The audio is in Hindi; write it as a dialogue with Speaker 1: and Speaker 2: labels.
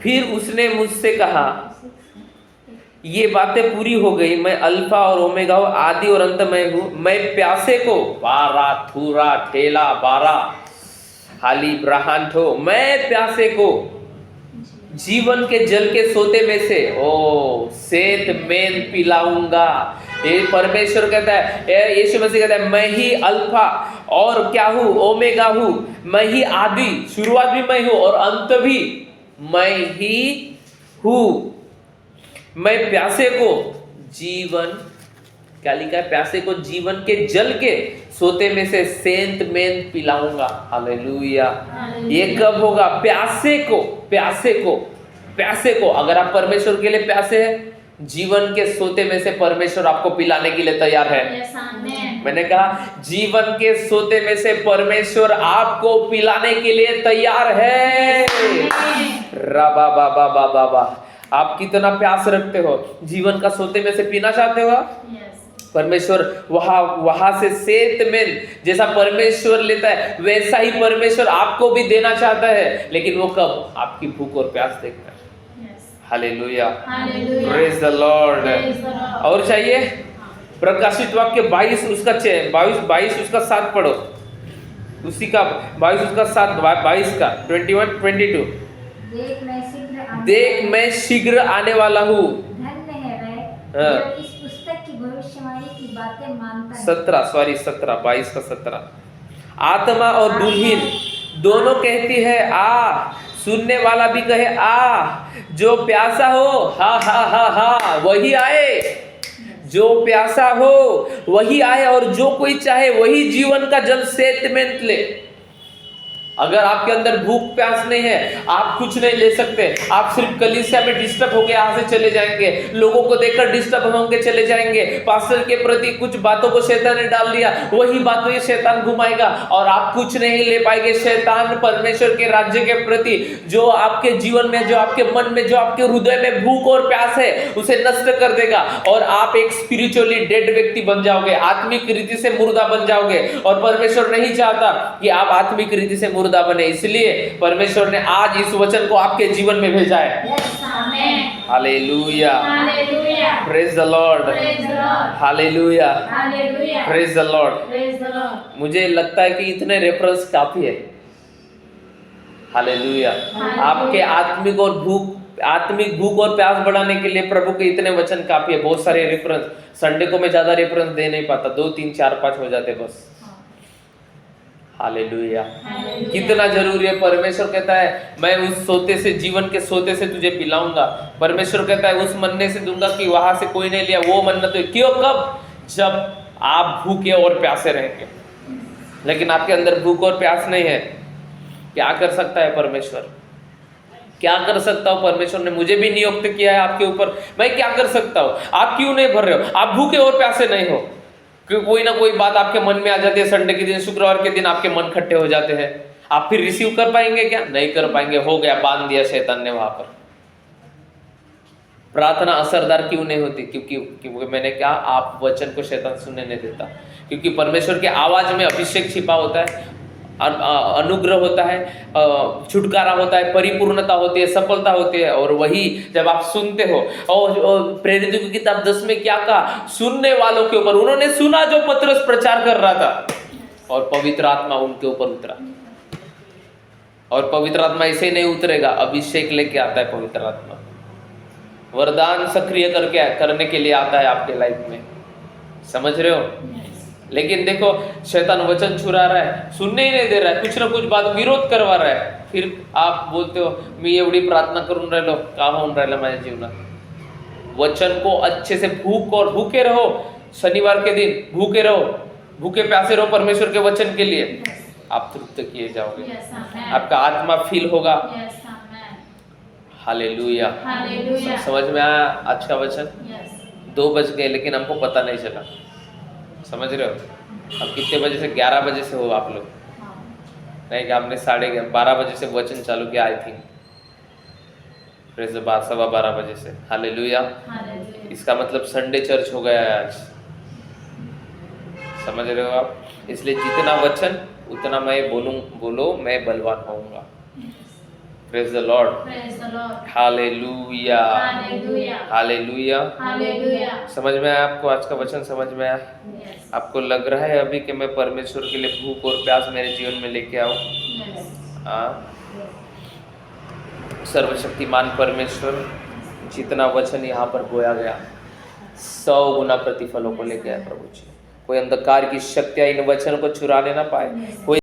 Speaker 1: फिर उसने मुझसे कहा, ये बातें पूरी हो गई, मैं अल्फा और ओमेगा हूँ, आदि और अंत मैं हूँ। मैं प्यासे को, बारा थूरा ठेला बारा हाली ब्रहान ठो, मैं प्यासे को जीवन के जल के सोते में से सेत मेन पिलाऊंगा। ये परमेश्वर कहता है, यीशु मसीह कहता है, मैं ही अल्फा और क्या हूँ, ओमेगा हूँ। मैं ही आदि, शुरुआत भी मैं हूँ और अंत भी मैं ही हूँ। मैं प्यासे को जीवन, क्या लिखा है, प्यासे को जीवन के जल के सोते में से सेंत मेंत पिलाऊंगा। हालेलुया। ये कब होगा? प्यासे को, प्यासे को, प्यासे को। अगर आप परमेश्वर के लिए प्यासे हैं, जीवन के सोते में से परमेश्वर आपको पिलाने के लिए तैयार है। मैंने कहा जीवन के सोते में से परमेश्वर आपको पिलाने के लिए तैयार है। रबा बाबा बाबा बा, आप कितना प्यास रखते हो? जीवन का सोते में से पीना चाहते हो? परमेश्वर वहां से सेत में जैसा परमेश्वर लेता है, वैसा ही परमेश्वर आपको भी देना चाहता है। लेकिन वो कब? आपकी भूख और प्यास देखकर। Hallelujah, praise the Lord. और चाहिए? प्रकाशित वाक्य 22 उसका 22 उसका 7 पढ़ो, उसी का 22 उसका 7, 22 का 21 22। देख मैं शीघ्र आने वाला हूँ।
Speaker 2: धन्य है वह जो इस पुस्तक की भविष्यवाणी की बातें मानता है।
Speaker 1: 22 का 17। आत्मा और दुल्हन दोनों कहती है आ, सुनने वाला भी कहे आ। जो प्यासा हो, हा हा हा हा, वही आए। जो प्यासा हो वही आए, और जो कोई चाहे वही जीवन का जल सेत में ले। अगर आपके अंदर भूख प्यास नहीं है, आप कुछ नहीं ले सकते। आप सिर्फ कलीसिया में डिस्टर्ब होके यहाँ से चले जाएंगे, लोगों को देखकर डिस्टर्ब होके चले जाएंगे। पास्टर के प्रति कुछ बातों को शैतान ने डाल दिया, वही बातों ये शैतान घुमाएगा और आप कुछ नहीं ले पाएंगे। शैतान परमेश्वर के राज्य के प्रति जो आपके जीवन में, जो आपके मन में, जो आपके हृदय में भूख और प्यास है, उसे नष्ट कर देगा और आप एक स्पिरिचुअली डेड व्यक्ति बन जाओगे, आत्मिक रीति से मुर्दा बन जाओगे। और परमेश्वर नहीं चाहता कि आप आत्मिक रीति से मुर्दा बने, इसलिए परमेश्वर ने आज इस वचन को आपके जीवन में भेजा है। Hallelujah, praise the Lord, hallelujah, praise the Lord. मुझे लगता है कि इतने रेफरेंस काफी है। हालेलुया। आपके आत्मिक भूख और प्यास बढ़ाने के लिए प्रभु के इतने वचन काफी है। बहुत सारे रेफरेंस, संडे को मैं ज्यादा रेफरेंस दे नहीं पाता, 2 3 4 5 हो जाते बस। हालेलुया, कितना जरूरी है। परमेश्वर कहता है मैं उस सोते से, जीवन के सोते से तुझे पिलाऊंगा। परमेश्वर कहता है उस मन्ने से दूंगा कि वहां से कोई नहीं लिया। वो मन्ना तो क्यों? कब? जब आप भूखे और प्यासे रहेंगे। लेकिन आपके अंदर भूख और प्यास नहीं है। क्या कर सकता है परमेश्वर? क्या कर सकता हूं? परमेश्वर ने मुझे भी नियुक्त किया है आपके ऊपर, मैं क्या कर सकता हूं? आप क्यों नहीं भर रहे हो? आप भूखे और प्यासे नहीं हो, क्योंकि कोई ना कोई बात आपके मन में आ जाती है। संडे के दिन, शुक्रवार के दिन आपके मन खट्टे हो जाते हैं। आप फिर रिसीव कर पाएंगे क्या? नहीं कर पाएंगे। हो गया, बांध दिया शैतान ने वहां पर। प्रार्थना असरदार क्यों नहीं होती? क्योंकि मैंने कहा आप वचन को शैतान सुनने नहीं देता। क्योंकि परमेश्वर के आवाज में अभिषेक छिपा होता है, अनुग्रह होता है, छुटकारा होता है, परिपूर्णता होती है, सफलता होती है। और वही जब आप सुनते हो, और प्रेरितों की किताब 10 में क्या कहा? सुनने वालों के ऊपर, उन्होंने सुना जो पतरस प्रचार कर रहा था, और पवित्र आत्मा उनके ऊपर उतरा। और पवित्र आत्मा ऐसे नहीं उतरेगा, अभिषेक लेके आता है पवित्र आत्मा। वरदान सक्रिय करने के लिए आता है आपके लाइफ में। समझ रहे हो? लेकिन देखो शैतान वचन छुरा रहा है, सुनने ही नहीं दे रहा है, कुछ ना कुछ बात विरोध करवा रहा है। फिर आप बोलते हो मी एवढी प्रार्थना करून राहिलो, का होऊन राहिलं माझ्या जीवनात? वचन को अच्छे से भूखे रहो। शनिवार के दिन भूखे रहो, भूखे प्यासे रहो परमेश्वर के वचन के लिए, आप तृप्त किए जाओगे। आपका आत्मा फील होगा। हालेलुया। समझ में आया आज का वचन? 2 बज गए लेकिन हमको पता नहीं चला। समझ रहे हो? अब कितने बजे से? 11 बजे से हो आप लोग? नहीं, कि आपने 12:30 बजे से वचन चालू किया आई थिंक, फिर 12:15 बजे से। हालेलुया। इसका मतलब संडे चर्च हो गया है आज। समझ रहे हो आप? इसलिए जितना वचन उतना मैं बोलो, मैं बलवान होऊंगा। Praise the Lord,
Speaker 3: Praise the Lord.
Speaker 1: Hallelujah,
Speaker 3: Hallelujah.
Speaker 1: Hallelujah.
Speaker 3: Hallelujah.
Speaker 1: समझ में आया आपको? आज का वचन समझ में आया?
Speaker 3: Yes.
Speaker 1: आपको लग रहा है अभी कि मैं परमेश्वर के लिए भूख और प्यास मेरे जीवन में लेके आऊं?
Speaker 3: Yes.
Speaker 1: हाँ। सर्वशक्तिमान परमेश्वर जितना वचन यहाँ पर बोया गया 100 गुना प्रतिफलों को लेके आया प्रभु जी। कोई अंधकार की शक्तियां इन वचन को चुराने ना पाए, कोई